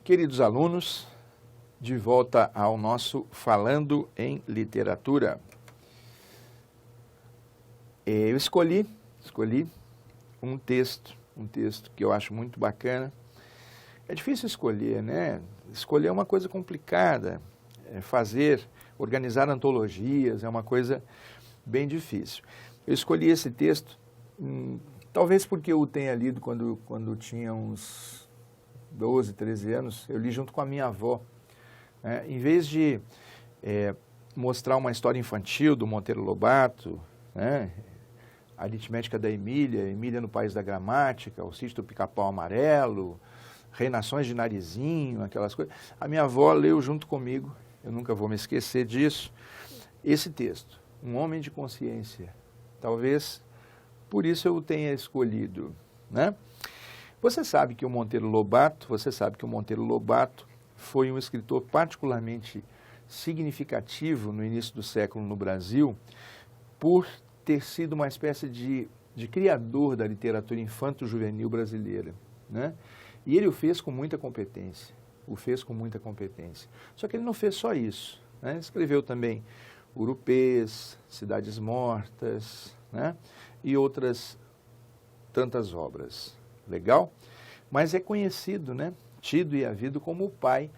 Queridos alunos, de volta ao nosso Falando em Literatura. Eu escolhi um texto que eu acho muito bacana. É difícil escolher, né? Escolher é uma coisa complicada. Organizar antologias é uma coisa bem difícil. Eu escolhi esse texto, talvez porque eu o tenha lido quando tinha uns 12, 13 anos, eu li junto com a minha avó. Em vez de mostrar uma história infantil do Monteiro Lobato, a aritmética da Emília, Emília no País da Gramática, o Sítio do Pica-Pau Amarelo, Reinações de Narizinho, aquelas coisas, a minha avó leu junto comigo, eu nunca vou me esquecer disso, esse texto, Um Homem de Consciência. Talvez por isso eu o tenha escolhido, né? Você sabe que o Monteiro Lobato foi um escritor particularmente significativo no início do século no Brasil, por ter sido uma espécie de criador da literatura infanto-juvenil brasileira, né? E ele o fez com muita competência, Só que ele não fez só isso, né? Escreveu também Urupês, Cidades Mortas, né? E outras tantas obras. Legal? Mas é conhecido, né? Tido e havido como o pai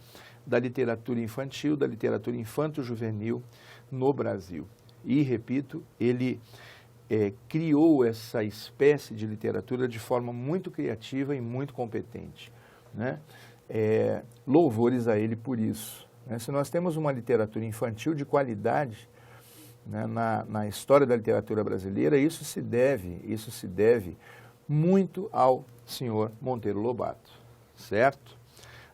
da literatura infantil, da literatura infanto-juvenil no Brasil. E, repito, ele criou essa espécie de literatura de forma muito criativa e muito competente, né? Louvores a ele por isso, né? Se nós temos uma literatura infantil de qualidade, né, na história da literatura brasileira, isso se deve muito ao senhor Monteiro Lobato, certo?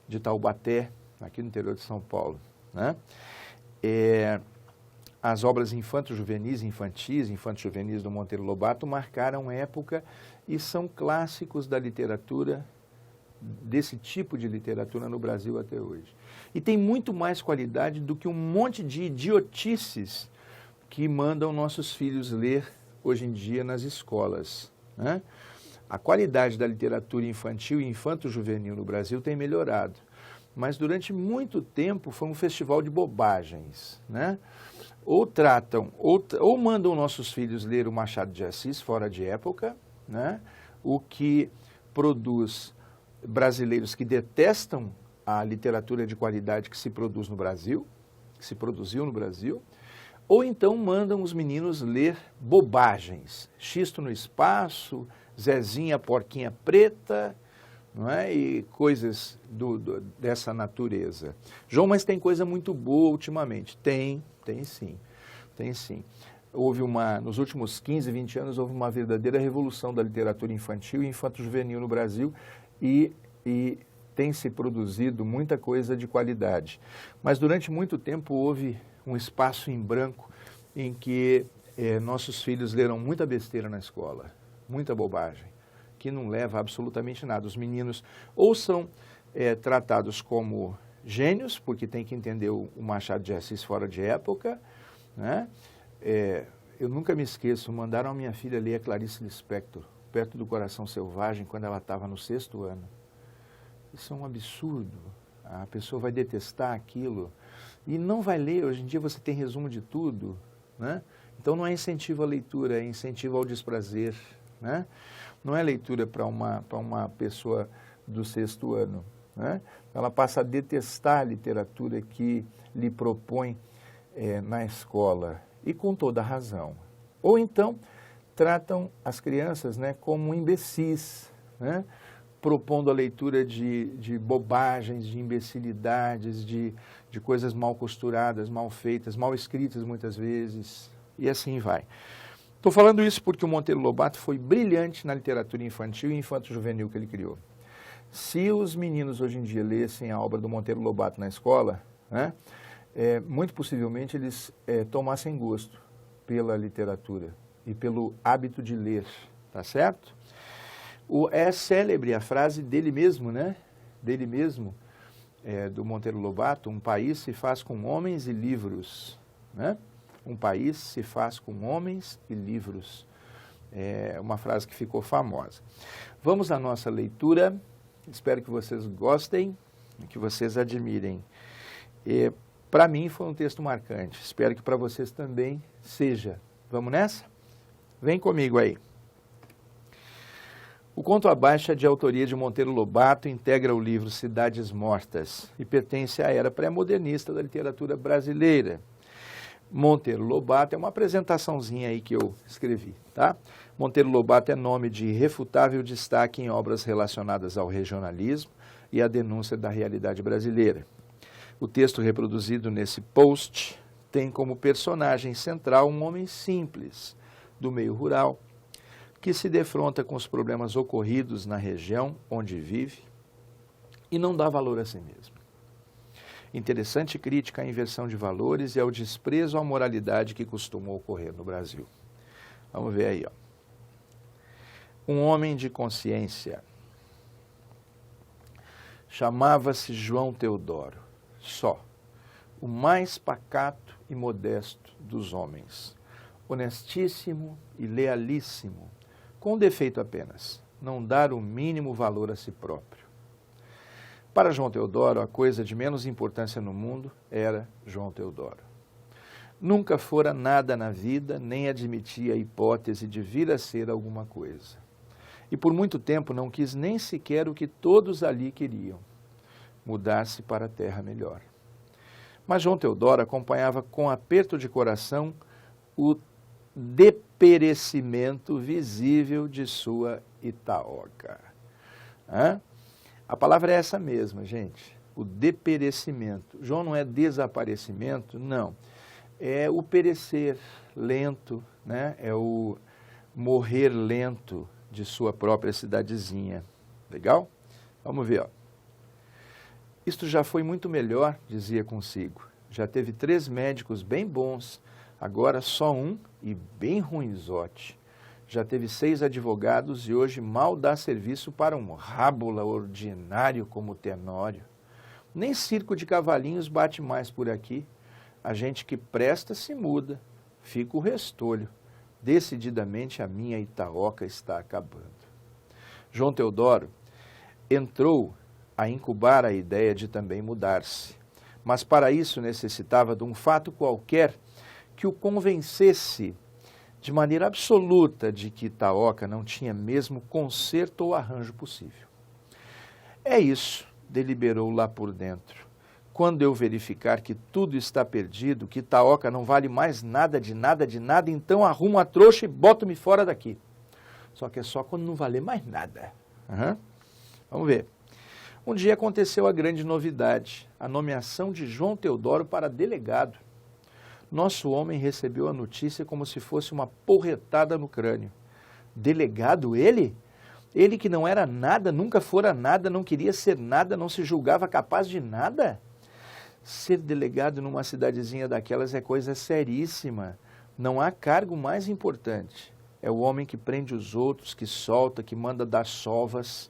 De Taubaté, aqui no interior de São Paulo, né? As obras infanto-juvenis do Monteiro Lobato marcaram época e são clássicos da literatura, desse tipo de literatura no Brasil até hoje. E tem muito mais qualidade do que um monte de idiotices que mandam nossos filhos ler hoje em dia nas escolas, né? A qualidade da literatura infantil e infanto-juvenil no Brasil tem melhorado, mas durante muito tempo foi um festival de bobagens, né? Ou mandam nossos filhos ler o Machado de Assis fora de época, né? O que produz brasileiros que detestam a literatura de qualidade que se produziu no Brasil, ou então mandam os meninos ler bobagens, Xisto no Espaço, Zezinha Porquinha Preta, não é? E coisas dessa natureza. João, mas tem coisa muito boa ultimamente. Tem sim. Nos últimos 15, 20 anos, houve uma verdadeira revolução da literatura infantil e infanto-juvenil no Brasil e tem se produzido muita coisa de qualidade. Mas durante muito tempo houve um espaço em branco em que nossos filhos leram muita besteira na escola, muita bobagem, que não leva a absolutamente nada. Os meninos ou são tratados como gênios, porque tem que entender o Machado de Assis fora de época, né? Eu nunca me esqueço, mandaram a minha filha ler a Clarice Lispector, Perto do Coração Selvagem, quando ela estava no 6º ano. Isso é um absurdo. A pessoa vai detestar aquilo e não vai ler. Hoje em dia você tem resumo de tudo, né? Então não é incentivo à leitura, é incentivo ao desprazer, né? Não é leitura para uma pessoa do 6º ano, né? Ela passa a detestar a literatura que lhe propõe na escola, e com toda razão. Ou então tratam as crianças, né, como imbecis, né? Propondo a leitura de bobagens, de imbecilidades, de coisas mal costuradas, mal feitas, mal escritas muitas vezes, e assim vai. Estou falando isso porque o Monteiro Lobato foi brilhante na literatura infantil e infanto-juvenil que ele criou. Se os meninos hoje em dia lessem a obra do Monteiro Lobato na escola, né, muito possivelmente eles tomassem gosto pela literatura e pelo hábito de ler, tá certo? É célebre a frase dele mesmo, né? Do Monteiro Lobato: um país se faz com homens e livros, né? Um país se faz com homens e livros. É uma frase que ficou famosa. Vamos à nossa leitura. Espero que vocês gostem, que vocês admirem. Para mim foi um texto marcante, espero que para vocês também seja. Vamos nessa? Vem comigo aí. O conto abaixo é de autoria de Monteiro Lobato, integra o livro Cidades Mortas e pertence à era pré-modernista da literatura brasileira. Monteiro Lobato é uma apresentaçãozinha aí que eu escrevi, tá? Monteiro Lobato é nome de irrefutável destaque em obras relacionadas ao regionalismo e à denúncia da realidade brasileira. O texto reproduzido nesse post tem como personagem central um homem simples, do meio rural, que se defronta com os problemas ocorridos na região onde vive e não dá valor a si mesmo. Interessante crítica à inversão de valores e ao desprezo à moralidade que costuma ocorrer no Brasil. Vamos ver aí, ó. Um homem de consciência. Chamava-se João Teodoro, só, o mais pacato e modesto dos homens, honestíssimo e lealíssimo, com um defeito apenas, não dar o mínimo valor a si próprio. Para João Teodoro, a coisa de menos importância no mundo era João Teodoro. Nunca fora nada na vida, nem admitia a hipótese de vir a ser alguma coisa. E por muito tempo não quis nem sequer o que todos ali queriam, mudar-se para a terra melhor. Mas João Teodoro acompanhava com aperto de coração o deperecimento visível de sua Itaoca. A palavra é essa mesma, gente, o deperecimento. João não é desaparecimento, não. É o perecer lento, né? É o morrer lento de sua própria cidadezinha. Legal? Vamos ver, ó. Isto já foi muito melhor, dizia consigo. Já teve 3 médicos bem bons, agora só um e bem ruinzote. Já teve 6 advogados e hoje mal dá serviço para um rábula ordinário como o Tenório. Nem circo de cavalinhos bate mais por aqui. A gente que presta se muda, fica o restolho. Decididamente a minha Itaoca está acabando. João Teodoro entrou a incubar a ideia de também mudar-se, mas para isso necessitava de um fato qualquer que o convencesse de maneira absoluta de que Itaoca não tinha mesmo conserto ou arranjo possível. É isso, deliberou lá por dentro. Quando eu verificar que tudo está perdido, que Itaoca não vale mais nada, então arrumo a trouxa e boto-me fora daqui. Só que é só quando não valer mais nada. Vamos ver. Um dia aconteceu a grande novidade, a nomeação de João Teodoro para delegado. Nosso homem recebeu a notícia como se fosse uma porretada no crânio. Delegado ele? Ele que não era nada, nunca fora nada, não queria ser nada, não se julgava capaz de nada? Ser delegado numa cidadezinha daquelas é coisa seríssima. Não há cargo mais importante. É o homem que prende os outros, que solta, que manda dar sovas,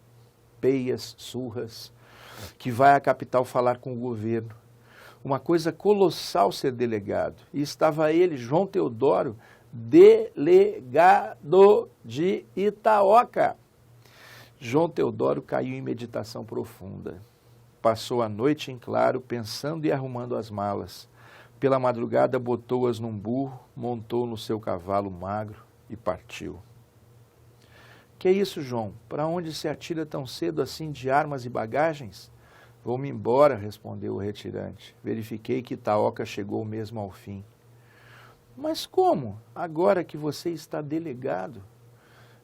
peias, surras, que vai à capital falar com o governo. Uma coisa colossal ser delegado. E estava ele, João Teodoro, delegado de Itaoca. João Teodoro caiu em meditação profunda. Passou a noite em claro, pensando e arrumando as malas. Pela madrugada, botou-as num burro, montou no seu cavalo magro e partiu. Que é isso, João? Para onde se atira tão cedo assim de armas e bagagens? Vou-me embora, respondeu o retirante. Verifiquei que Itaoca chegou mesmo ao fim. Mas como? Agora que você está delegado?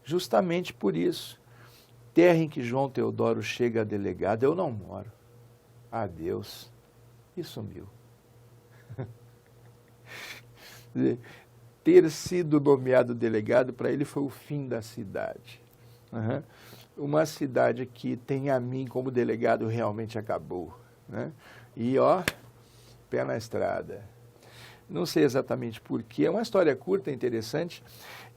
Justamente por isso. Terra em que João Teodoro chega a delegado, eu não moro. Adeus. E sumiu. Ter sido nomeado delegado, para ele foi o fim da cidade. Uma cidade que tem a mim como delegado realmente acabou. E ó, pé na estrada. Não sei exatamente porquê, é uma história curta, interessante.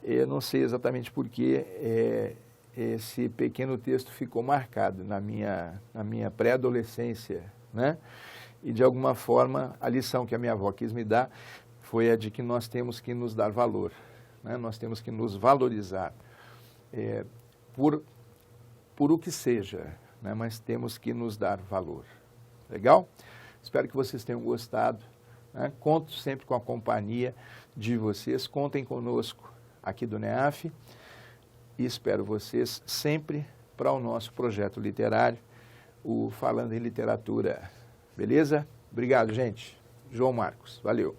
Eu não sei exatamente porquê esse pequeno texto ficou marcado na minha pré-adolescência, E de alguma forma a lição que a minha avó quis me dar foi a de que nós temos que nos dar valor, Nós temos que nos valorizar por o que seja, mas temos que nos dar valor. Legal? Espero que vocês tenham gostado. Né? Conto sempre com a companhia de vocês. Contem conosco aqui do NEAF e espero vocês sempre para o nosso projeto literário, o Falando em Literatura. Beleza? Obrigado, gente. João Marcos. Valeu.